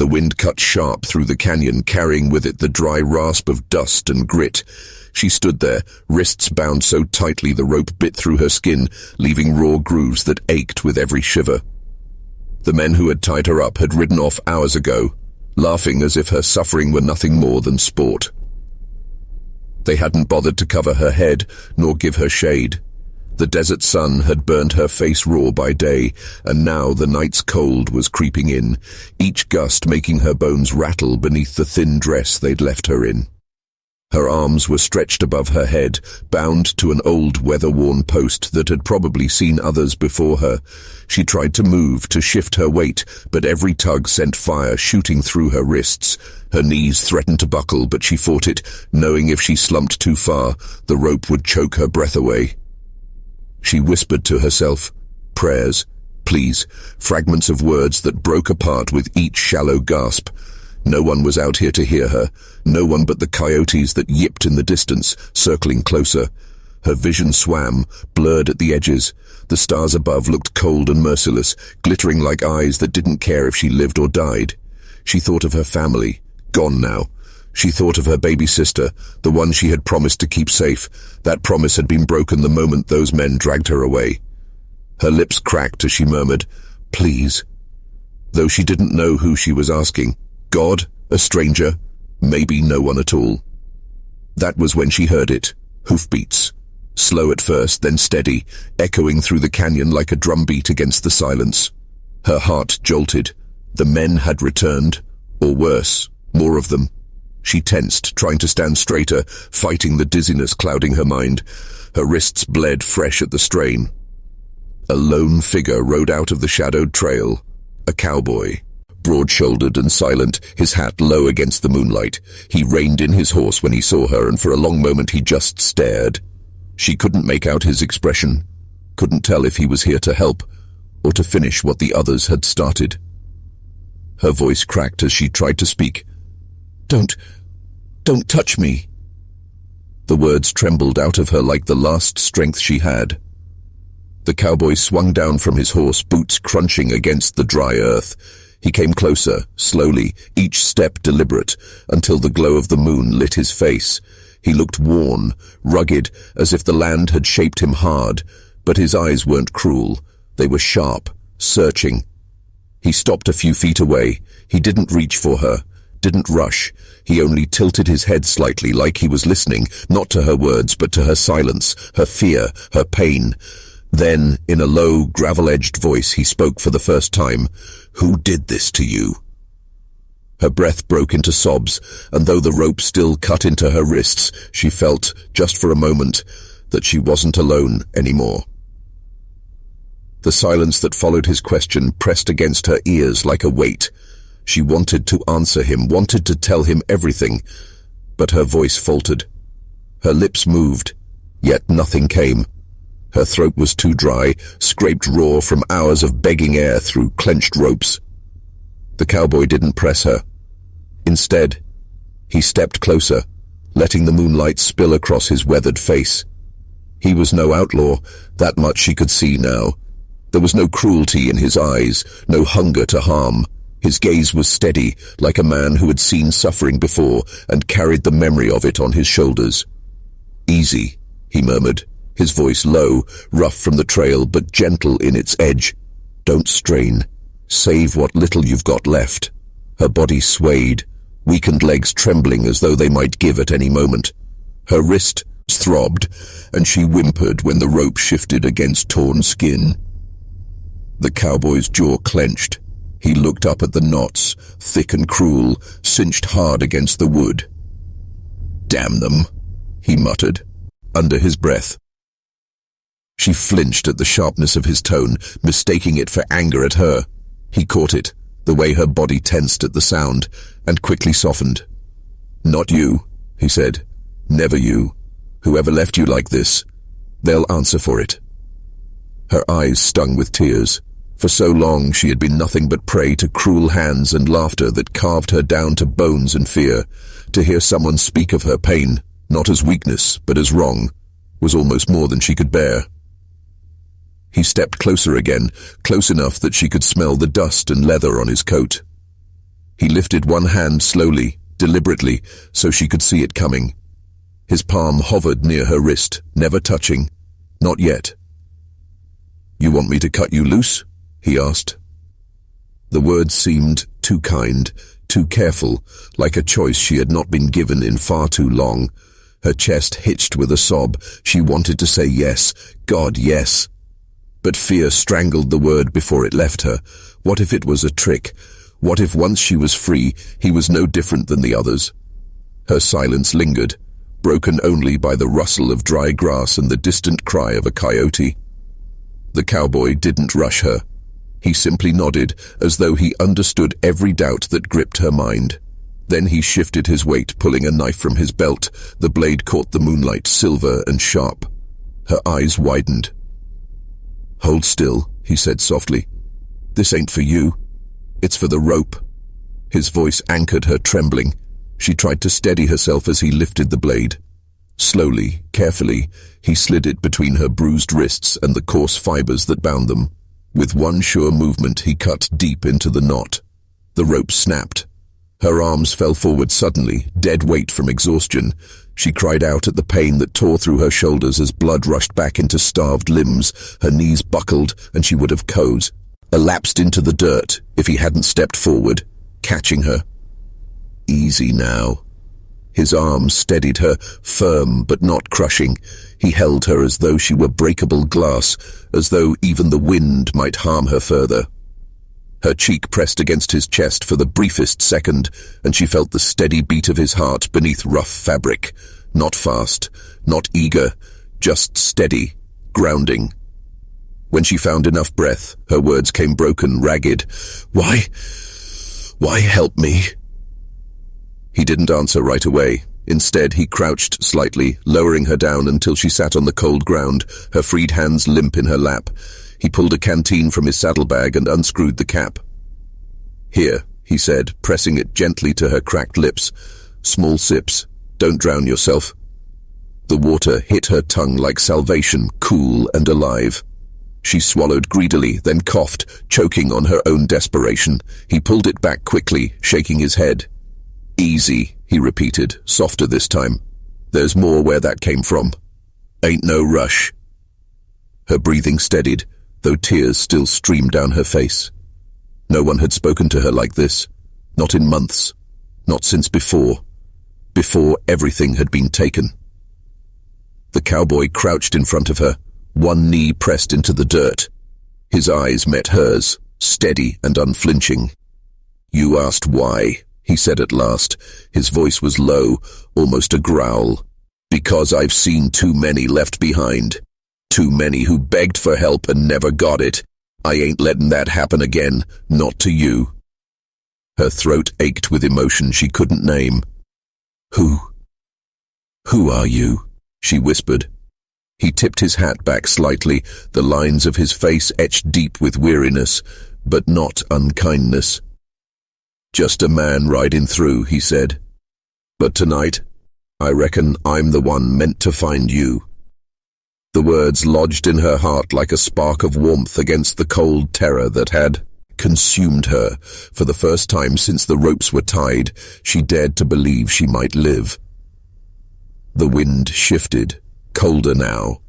wind cut sharp through the canyon, carrying with it the dry rasp of dust and grit. She stood there, wrists bound so tightly the rope bit through her skin, leaving raw grooves that ached with every shiver. The men who had tied her up had ridden off hours ago, laughing as if her suffering were nothing more than sport. They hadn't bothered to cover her head, nor give her shade. The desert sun had burned her face raw by day, and now the night's cold was creeping in, each gust making her bones rattle beneath the thin dress they'd left her in. Her arms were stretched above her head, bound to an old weather-worn post that had probably seen others before her. She tried to move, to shift her weight, but every tug sent fire shooting through her wrists. Her knees threatened to buckle, but she fought it, knowing if she slumped too far, the rope would choke her breath away. She whispered to herself, prayers, pleas, fragments of words that broke apart with each shallow gasp. No one was out here to hear her, no one but the coyotes that yipped in the distance, circling closer. Her vision swam, blurred at the edges. The stars above looked cold and merciless, glittering like eyes that didn't care if she lived or died. She thought of her family, gone now. She thought of her baby sister, the one she had promised to keep safe. That promise had been broken the moment those men dragged her away. Her lips cracked as she murmured, please. Though she didn't know who she was asking. God? A stranger? Maybe no one at all. That was when she heard it. Hoofbeats. Slow at first, then steady, echoing through the canyon like a drumbeat against the silence. Her heart jolted. The men had returned, or worse, more of them. She tensed, trying to stand straighter, fighting the dizziness clouding her mind. Her wrists bled fresh at the strain. A lone figure rode out of the shadowed trail. A cowboy. Broad-shouldered and silent, his hat low against the moonlight. He reined in his horse when he saw her, and for a long moment he just stared. She couldn't make out his expression, couldn't tell if he was here to help, or to finish what the others had started. Her voice cracked as she tried to speak. Don't touch me." The words trembled out of her like the last strength she had. The cowboy swung down from his horse, boots crunching against the dry earth. He came closer, slowly, each step deliberate, until the glow of the moon lit his face. He looked worn, rugged, as if the land had shaped him hard, but his eyes weren't cruel. They were sharp, searching. He stopped a few feet away. He didn't reach for her, didn't rush. He only tilted his head slightly, like he was listening, not to her words, but to her silence, her fear, her pain. Then, in a low, gravel-edged voice, he spoke for the first time. "Who did this to you?" Her breath broke into sobs, and though the rope still cut into her wrists, she felt, just for a moment, that she wasn't alone anymore. The silence that followed his question pressed against her ears like a weight. She wanted to answer him, wanted to tell him everything, but her voice faltered. Her lips moved, yet nothing came. Her throat was too dry, scraped raw from hours of begging air through clenched ropes. The cowboy didn't press her. Instead, he stepped closer, letting the moonlight spill across his weathered face. He was no outlaw, that much she could see now. There was no cruelty in his eyes, no hunger to harm. His gaze was steady, like a man who had seen suffering before and carried the memory of it on his shoulders. "Easy," he murmured, his voice low, rough from the trail but gentle in its edge. "Don't strain. Save what little you've got left." Her body swayed, weakened legs trembling as though they might give at any moment. Her wrist throbbed, and she whimpered when the rope shifted against torn skin. The cowboy's jaw clenched. He looked up at the knots, thick and cruel, cinched hard against the wood. "Damn them," he muttered, under his breath. She flinched at the sharpness of his tone, mistaking it for anger at her. He caught it, the way her body tensed at the sound, and quickly softened. "Not you," he said. "Never you. Whoever left you like this, they'll answer for it." Her eyes stung with tears. For so long she had been nothing but prey to cruel hands and laughter that carved her down to bones and fear. To hear someone speak of her pain, not as weakness, but as wrong, was almost more than she could bear. He stepped closer again, close enough that she could smell the dust and leather on his coat. He lifted one hand slowly, deliberately, so she could see it coming. His palm hovered near her wrist, never touching. Not yet. "You want me to cut you loose?" he asked. The words seemed too kind, too careful, like a choice she had not been given in far too long. Her chest hitched with a sob. She wanted to say yes, God, yes. But fear strangled the word before it left her. What if it was a trick? What if once she was free, he was no different than the others? Her silence lingered, broken only by the rustle of dry grass and the distant cry of a coyote. The cowboy didn't rush her. He simply nodded, as though he understood every doubt that gripped her mind. Then he shifted his weight, pulling a knife from his belt. The blade caught the moonlight, silver and sharp. Her eyes widened. "Hold still," he said softly. "This ain't for you. It's for the rope." His voice anchored her, trembling. She tried to steady herself as he lifted the blade. Slowly, carefully, he slid it between her bruised wrists and the coarse fibers that bound them. With one sure movement, he cut deep into the knot. The rope snapped. Her arms fell forward suddenly, dead weight from exhaustion. She cried out at the pain that tore through her shoulders as blood rushed back into starved limbs. Her knees buckled, and she would have collapsed into the dirt if he hadn't stepped forward, catching her. "Easy now." His arms steadied her, firm but not crushing. He held her as though she were breakable glass, as though even the wind might harm her further. Her cheek pressed against his chest for the briefest second, and she felt the steady beat of his heart beneath rough fabric. Not fast, not eager, just steady, grounding. When she found enough breath, her words came broken, ragged. Why help me?" He didn't answer right away. Instead, he crouched slightly, lowering her down until she sat on the cold ground, her freed hands limp in her lap. He pulled a canteen from his saddlebag and unscrewed the cap. "Here," he said, pressing it gently to her cracked lips. "Small sips. Don't drown yourself." The water hit her tongue like salvation, cool and alive. She swallowed greedily, then coughed, choking on her own desperation. He pulled it back quickly, shaking his head. "Easy," he repeated, softer this time. "There's more where that came from. Ain't no rush." Her breathing steadied, though tears still streamed down her face. No one had spoken to her like this. Not in months. Not since before. Before everything had been taken. The cowboy crouched in front of her, one knee pressed into the dirt. His eyes met hers, steady and unflinching. "You asked why," he said at last. His voice was low, almost a growl. "Because I've seen too many left behind. Too many who begged for help and never got it. I ain't letting that happen again, not to you." Her throat ached with emotion she couldn't name. Who are you?" she whispered. He tipped his hat back slightly, the lines of his face etched deep with weariness, but not unkindness. "Just a man riding through," he said. "But tonight, I reckon I'm the one meant to find you." The words lodged in her heart like a spark of warmth against the cold terror that had consumed her. For the first time since the ropes were tied, she dared to believe she might live. The wind shifted, colder now.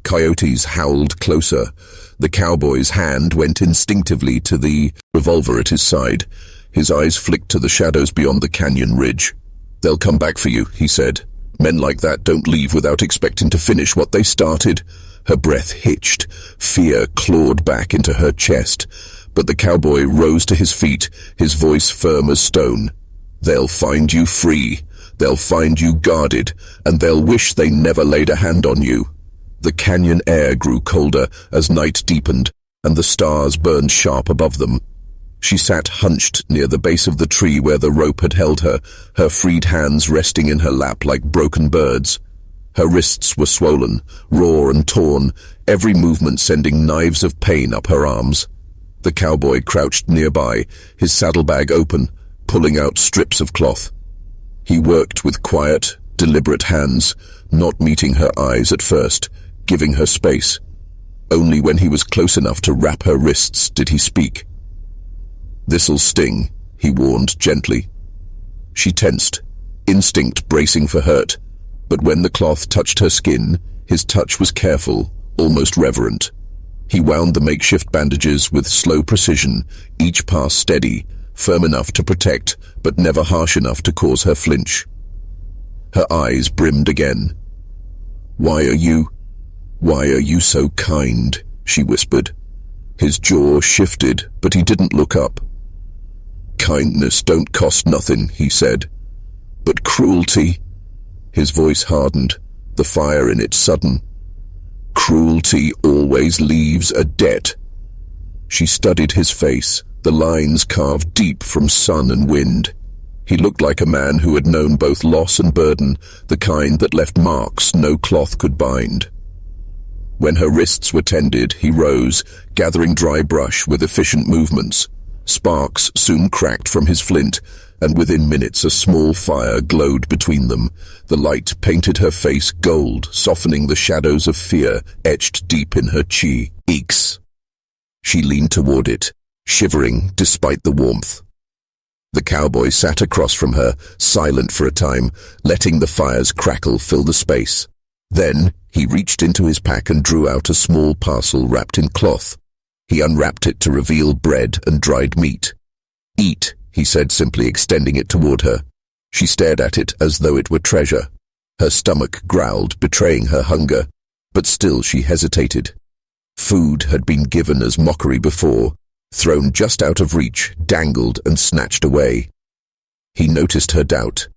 Coyotes howled closer. The cowboy's hand went instinctively to the revolver at his side. His eyes flicked to the shadows beyond the canyon ridge. "They'll come back for you," he said. "Men like that don't leave without expecting to finish what they started." Her breath hitched. Fear clawed back into her chest. But the cowboy rose to his feet, his voice firm as stone. "They'll find you free. They'll find you guarded, and they'll wish they never laid a hand on you." The canyon air grew colder as night deepened, and the stars burned sharp above them. She sat hunched near the base of the tree where the rope had held her, her freed hands resting in her lap like broken birds. Her wrists were swollen, raw and torn, every movement sending knives of pain up her arms. The cowboy crouched nearby, his saddlebag open, pulling out strips of cloth. He worked with quiet, deliberate hands, not meeting her eyes at first, giving her space. Only when he was close enough to wrap her wrists did he speak. "This'll sting," he warned gently. She tensed, instinct bracing for hurt, but when the cloth touched her skin, his touch was careful, almost reverent. He wound the makeshift bandages with slow precision, each pass steady, firm enough to protect, but never harsh enough to cause her flinch. Her eyes brimmed again. Why are you so kind?" she whispered. His jaw shifted, but he didn't look up. "Kindness don't cost nothing," he said. "But cruelty—" His voice hardened, the fire in it sudden. "Cruelty always leaves a debt." She studied his face, the lines carved deep from sun and wind. He looked like a man who had known both loss and burden, the kind that left marks no cloth could bind. When her wrists were tended, he rose, gathering dry brush with efficient movements. Sparks soon cracked from his flint, and within minutes a small fire glowed between them. The light painted her face gold, softening the shadows of fear etched deep in her cheeks. She leaned toward it, shivering despite the warmth. The cowboy sat across from her, silent for a time, letting the fire's crackle fill the space. Then he reached into his pack and drew out a small parcel wrapped in cloth. He unwrapped it to reveal bread and dried meat. "Eat," he said, simply extending it toward her. She stared at it as though it were treasure. Her stomach growled, betraying her hunger, but still she hesitated. Food had been given as mockery before, thrown just out of reach, dangled and snatched away. He noticed her doubt.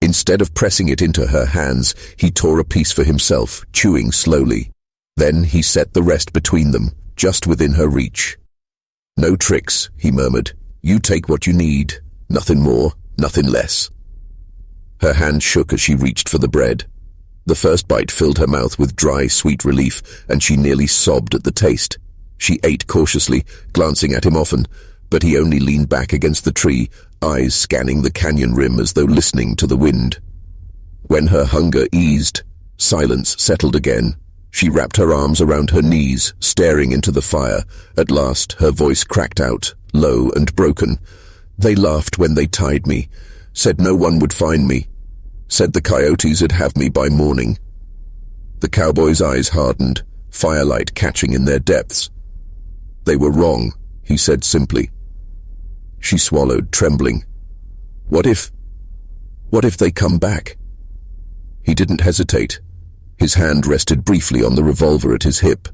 Instead of pressing it into her hands, he tore a piece for himself, chewing slowly. Then he set the rest between them, just within her reach. "No tricks," he murmured. "You take what you need. Nothing more, nothing less." Her hand shook as she reached for the bread. The first bite filled her mouth with dry, sweet relief, and she nearly sobbed at the taste. She ate cautiously, glancing at him often, but he only leaned back against the tree, eyes scanning the canyon rim as though listening to the wind. When her hunger eased, silence settled again. She wrapped her arms around her knees, staring into the fire. At last, her voice cracked out, low and broken. "They laughed when they tied me, said no one would find me, said the coyotes would have me by morning." The cowboy's eyes hardened, firelight catching in their depths. "They were wrong," he said simply. She swallowed, trembling. What if they come back?" He didn't hesitate. His hand rested briefly on the revolver at his hip.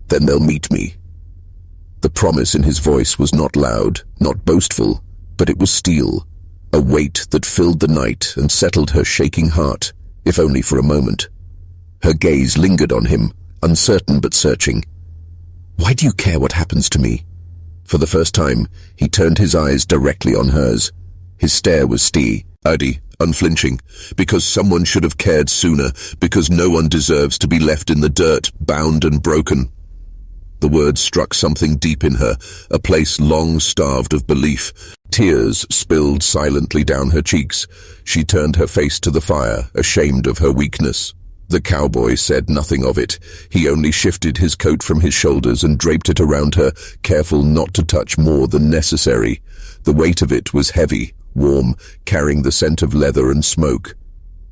"Then they'll meet me." The promise in his voice was not loud, not boastful, but it was steel, a weight that filled the night and settled her shaking heart, if only for a moment. Her gaze lingered on him, uncertain but searching. "Why do you care what happens to me?" For the first time, he turned his eyes directly on hers. His stare was steady, unflinching, because someone should have cared sooner, because no one deserves to be left in the dirt, bound and broken. The words struck something deep in her, a place long starved of belief. Tears spilled silently down her cheeks. She turned her face to the fire, ashamed of her weakness. The cowboy said nothing of it. He only shifted his coat from his shoulders and draped it around her, careful not to touch more than necessary. The weight of it was heavy, warm, carrying the scent of leather and smoke.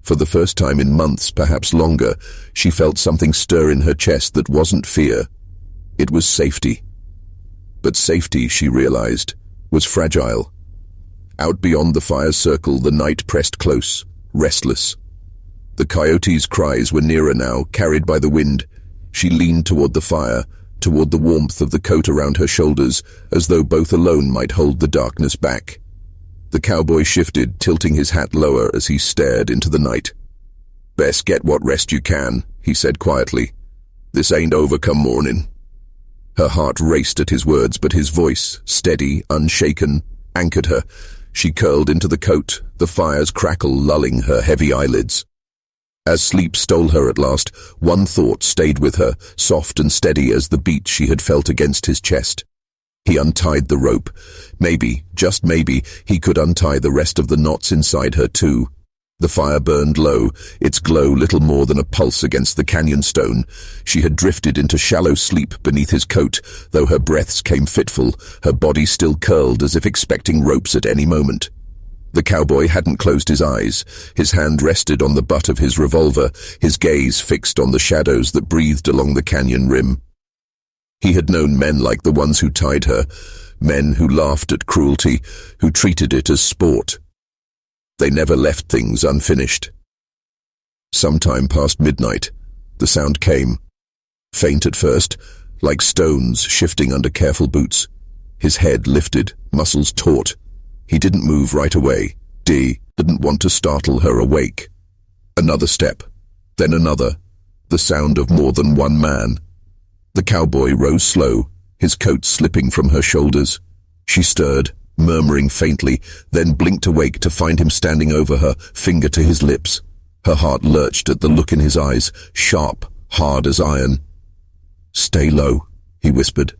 For the first time in months, perhaps longer, she felt something stir in her chest that wasn't fear. It was safety. But safety, she realized, was fragile. Out beyond the fire's circle, the night pressed close, restless. The coyotes' cries were nearer now, carried by the wind. She leaned toward the fire, toward the warmth of the coat around her shoulders, as though both alone might hold the darkness back. The cowboy shifted, tilting his hat lower as he stared into the night. "Best get what rest you can," he said quietly. "This ain't over come morning." Her heart raced at his words, but his voice, steady, unshaken, anchored her. She curled into the coat, the fire's crackle lulling her heavy eyelids. As sleep stole her at last, one thought stayed with her, soft and steady as the beat she had felt against his chest. He untied the rope. Maybe, just maybe, he could untie the rest of the knots inside her too. The fire burned low, its glow little more than a pulse against the canyon stone. She had drifted into shallow sleep beneath his coat, though her breaths came fitful, her body still curled as if expecting ropes at any moment. The cowboy hadn't closed his eyes. His hand rested on the butt of his revolver, his gaze fixed on the shadows that breathed along the canyon rim. He had known men like the ones who tied her, men who laughed at cruelty, who treated it as sport. They never left things unfinished. Sometime past midnight, the sound came. Faint at first, like stones shifting under careful boots. His head lifted, muscles taut. He didn't move right away. Dee didn't want to startle her awake. Another step, then another, the sound of more than one man. The cowboy rose slow, his coat slipping from her shoulders. She stirred, murmuring faintly, then blinked awake to find him standing over her, finger to his lips. Her heart lurched at the look in his eyes, sharp, hard as iron. "Stay low," he whispered.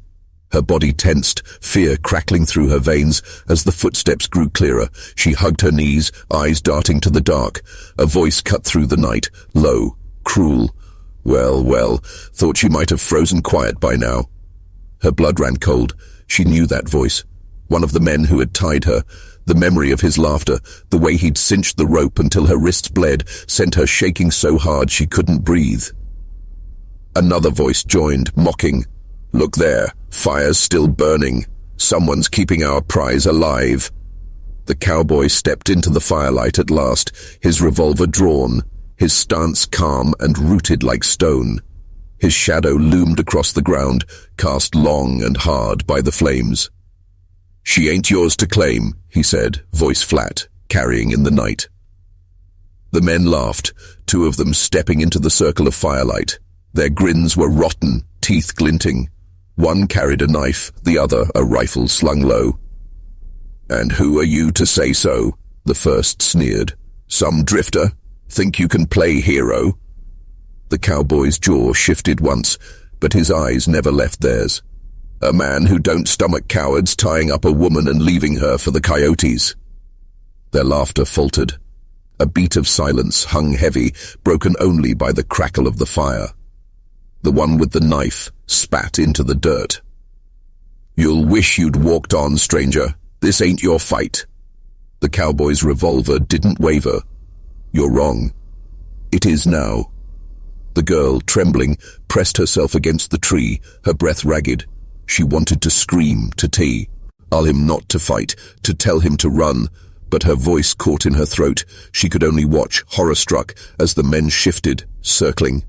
Her body tensed, fear crackling through her veins as the footsteps grew clearer. She hugged her knees, eyes darting to the dark. A voice cut through the night, low, cruel. Well, thought she might have frozen quiet by now. Her blood ran cold. She knew that voice. One of the men who had tied her. The memory of his laughter, the way he'd cinched the rope until her wrists bled, sent her shaking so hard she couldn't breathe. Another voice joined, mocking. "Look there, fire's still burning. Someone's keeping our prize alive." The cowboy stepped into the firelight at last, his revolver drawn, his stance calm and rooted like stone. His shadow loomed across the ground, cast long and hard by the flames. "She ain't yours to claim," he said, voice flat, carrying in the night. The men laughed, two of them stepping into the circle of firelight. Their grins were rotten, teeth glinting. One carried a knife, the other a rifle slung low. "And who are you to say so?" the first sneered. "Some drifter? Think you can play hero?" The cowboy's jaw shifted once, but his eyes never left theirs. "A man who don't stomach cowards tying up a woman and leaving her for the coyotes." Their laughter faltered. A beat of silence hung heavy, broken only by the crackle of the fire. The one with the knife spat into the dirt. "You'll wish you'd walked on, stranger. This ain't your fight." The cowboy's revolver didn't waver. "You're wrong. It is now." The girl, trembling, pressed herself against the tree, her breath ragged. She wanted to scream, to tell him not to fight, to tell him to run, but her voice caught in her throat. She could only watch, horror-struck, as the men shifted, circling.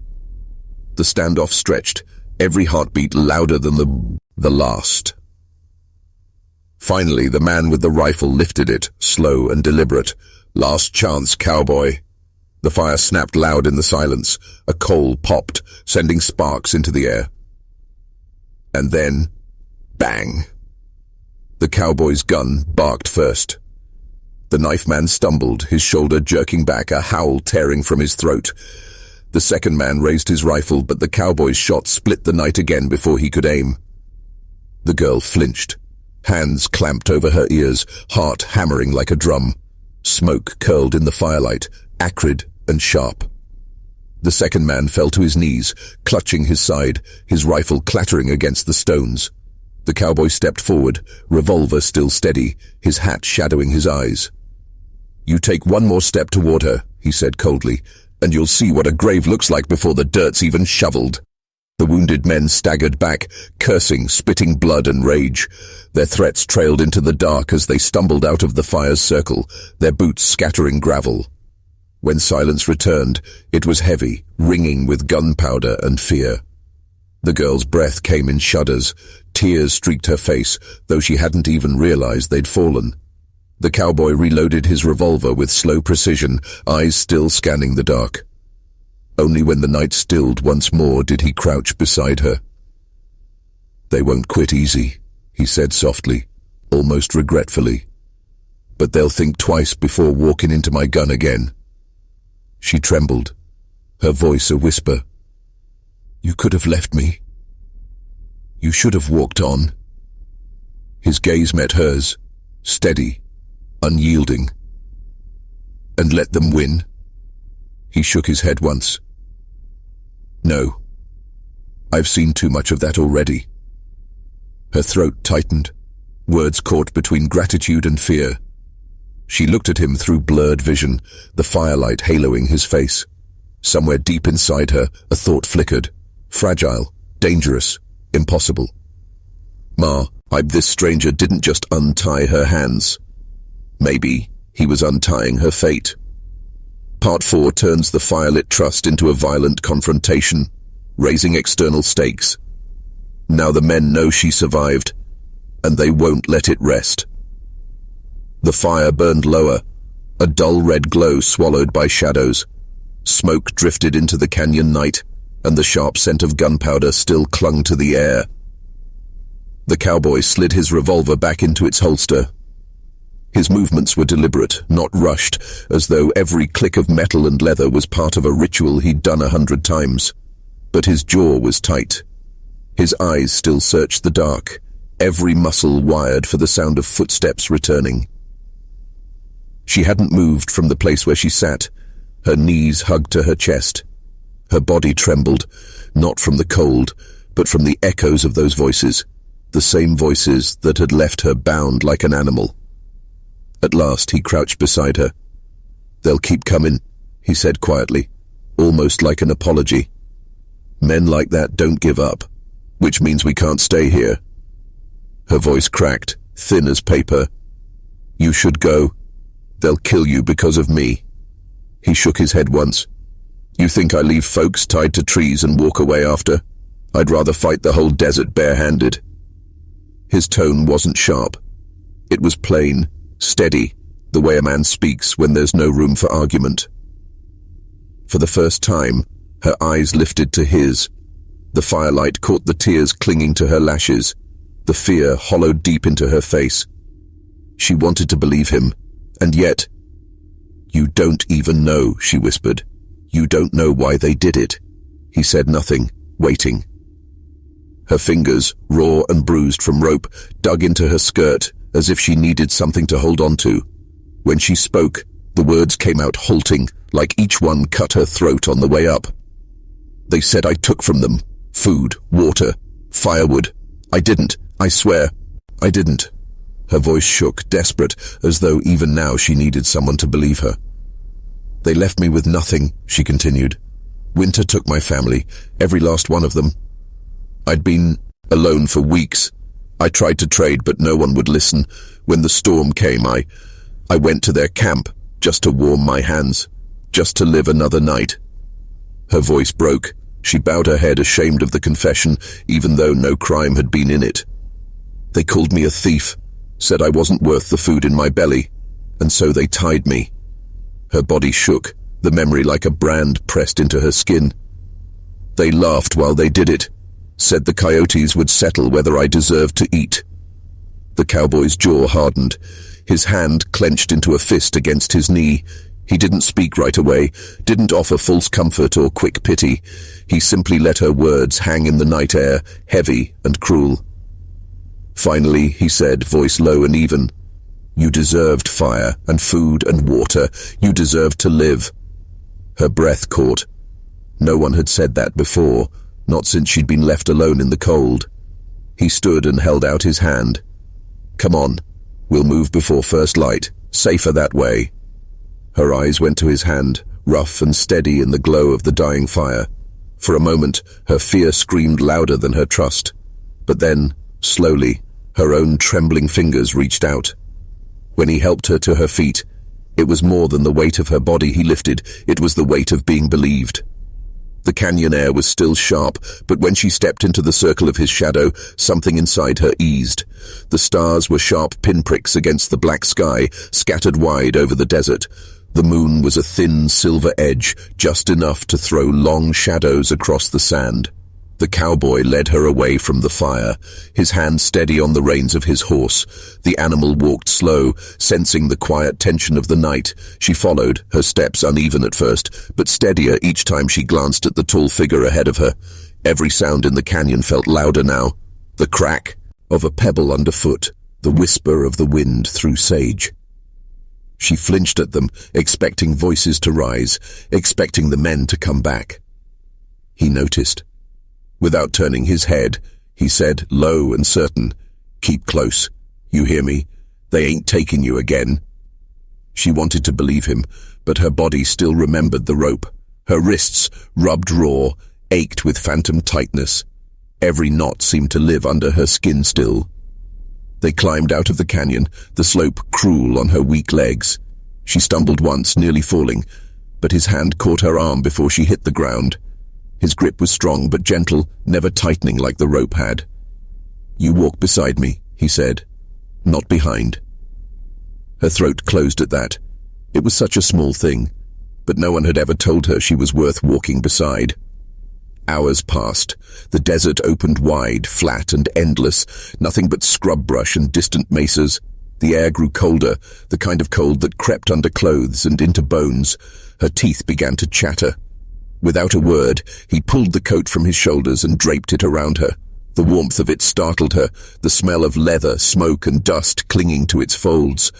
The standoff stretched, every heartbeat louder than the last. Finally, the man with the rifle lifted it, slow and deliberate. "Last chance, cowboy." The fire snapped loud in the silence. A coal popped, sending sparks into the air. And then, bang! The cowboy's gun barked first. The knife man stumbled, his shoulder jerking back, a howl tearing from his throat. The second man raised his rifle, but the cowboy's shot split the night again before he could aim. The girl flinched, hands clamped over her ears, heart hammering like a drum. Smoke curled in the firelight, acrid and sharp. The second man fell to his knees, clutching his side, his rifle clattering against the stones. The cowboy stepped forward, revolver still steady, his hat shadowing his eyes. "You take one more step toward her," he said coldly, "and you'll see what a grave looks like before the dirt's even shoveled." The wounded men staggered back, cursing, spitting blood and rage. Their threats trailed into the dark as they stumbled out of the fire's circle, their boots scattering gravel. When silence returned, it was heavy, ringing with gunpowder and fear. The girl's breath came in shudders. Tears streaked her face, though she hadn't even realized they'd fallen. The cowboy reloaded his revolver with slow precision, eyes still scanning the dark. Only when the night stilled once more did he crouch beside her. "They won't quit easy," he said softly, almost regretfully. "But they'll think twice before walking into my gun again." She trembled, her voice a whisper. "You could have left me. You should have walked on." His gaze met hers, steady, unyielding. And let them win? He shook his head once. No. I've seen too much of that already. Her throat tightened, words caught between gratitude and fear. She looked at him through blurred vision, the firelight haloing his face. Somewhere deep inside her, a thought flickered. Fragile, dangerous, impossible. Ma, this stranger didn't just untie her hands. Maybe he was untying her fate. Part 4 turns the firelit trust into a violent confrontation, raising external stakes. Now the men know she survived, and they won't let it rest. The fire burned lower, a dull red glow swallowed by shadows. Smoke drifted into the canyon night, and the sharp scent of gunpowder still clung to the air. The cowboy slid his revolver back into its holster. His movements were deliberate, not rushed, as though every click of metal and leather was part of a ritual he'd done 100 times. But his jaw was tight. His eyes still searched the dark, every muscle wired for the sound of footsteps returning. She hadn't moved from the place where she sat, her knees hugged to her chest. Her body trembled, not from the cold, but from the echoes of those voices, the same voices that had left her bound like an animal. At last he crouched beside her. "They'll keep coming," he said quietly, almost like an apology. "Men like that don't give up, which means we can't stay here." Her voice cracked, thin as paper. "You should go. They'll kill you because of me." He shook his head once. "You think I leave folks tied to trees and walk away after? I'd rather fight the whole desert barehanded." His tone wasn't sharp. It was plain, steady, the way a man speaks when there's no room for argument. For the first time, her eyes lifted to his. The firelight caught the tears clinging to her lashes. The fear hollowed deep into her face. She wanted to believe him, and yet... "You don't even know," she whispered. "You don't know why they did it." He said nothing, waiting. Her fingers, raw and bruised from rope, dug into her skirt as if she needed something to hold on to. When she spoke, the words came out halting, like each one cut her throat on the way up. "They said I took from them. Food, water, firewood. I didn't. I swear. I didn't." Her voice shook, desperate, as though even now she needed someone to believe her. "They left me with nothing," she continued. "Winter took my family, every last one of them. I'd been alone for weeks. I tried to trade, but no one would listen. When the storm came, I went to their camp, just to warm my hands, just to live another night." Her voice broke. She bowed her head, ashamed of the confession, even though no crime had been in it. "They called me a thief, said I wasn't worth the food in my belly, and so they tied me." Her body shook, the memory like a brand pressed into her skin. "They laughed while they did it, said the coyotes would settle whether I deserved to eat." The cowboy's jaw hardened. His hand clenched into a fist against his knee. He didn't speak right away, didn't offer false comfort or quick pity. He simply let her words hang in the night air, heavy and cruel. Finally, he said, voice low and even, "You deserved fire and food and water. You deserved to live." Her breath caught. No one had said that before, not since she'd been left alone in the cold. He stood and held out his hand. "Come on, we'll move before first light. Safer that way." Her eyes went to his hand, rough and steady in the glow of the dying fire. For a moment, her fear screamed louder than her trust. But then, slowly, her own trembling fingers reached out. When he helped her to her feet, it was more than the weight of her body he lifted, it was the weight of being believed. The canyon air was still sharp, but when she stepped into the circle of his shadow, something inside her eased. The stars were sharp pinpricks against the black sky, scattered wide over the desert. The moon was a thin silver edge, just enough to throw long shadows across the sand. The cowboy led her away from the fire, his hand steady on the reins of his horse. The animal walked slow, sensing the quiet tension of the night. She followed, her steps uneven at first, but steadier each time she glanced at the tall figure ahead of her. Every sound in the canyon felt louder now. The crack of a pebble underfoot, the whisper of the wind through sage. She flinched at them, expecting voices to rise, expecting the men to come back. He noticed. Without turning his head, he said, low and certain, "Keep close. You hear me? They ain't taking you again." She wanted to believe him, but her body still remembered the rope. Her wrists, rubbed raw, ached with phantom tightness. Every knot seemed to live under her skin still. They climbed out of the canyon, the slope cruel on her weak legs. She stumbled once, nearly falling, but his hand caught her arm before she hit the ground. His grip was strong but gentle, never tightening like the rope had. "You walk beside me," he said, "not behind." Her throat closed at that. It was such a small thing, but no one had ever told her she was worth walking beside. Hours passed. The desert opened wide, flat and endless, nothing but scrub brush and distant mesas. The air grew colder, the kind of cold that crept under clothes and into bones. Her teeth began to chatter. Without a word, he pulled the coat from his shoulders and draped it around her. The warmth of it startled her, the smell of leather, smoke and dust clinging to its folds.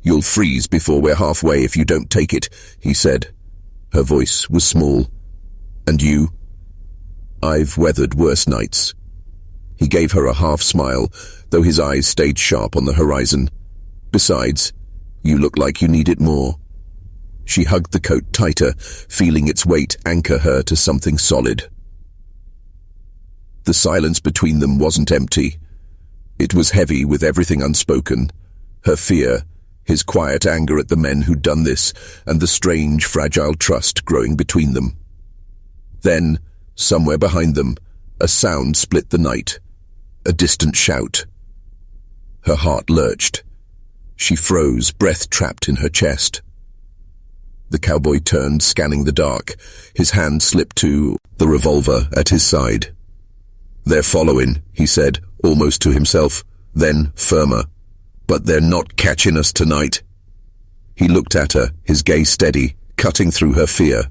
"You'll freeze before we're halfway if you don't take it," he said. Her voice was small. "And you?" "I've weathered worse nights." He gave her a half-smile, though his eyes stayed sharp on the horizon. "Besides, you look like you need it more." She hugged the coat tighter, feeling its weight anchor her to something solid. The silence between them wasn't empty. It was heavy with everything unspoken. Her fear, his quiet anger at the men who'd done this, and the strange, fragile trust growing between them. Then, somewhere behind them, a sound split the night. A distant shout. Her heart lurched. She froze, breath trapped in her chest. The cowboy turned, scanning the dark. His hand slipped to the revolver at his side. "They're following," he said, almost to himself, then firmer. "But they're not catching us tonight." He looked at her, his gaze steady, cutting through her fear.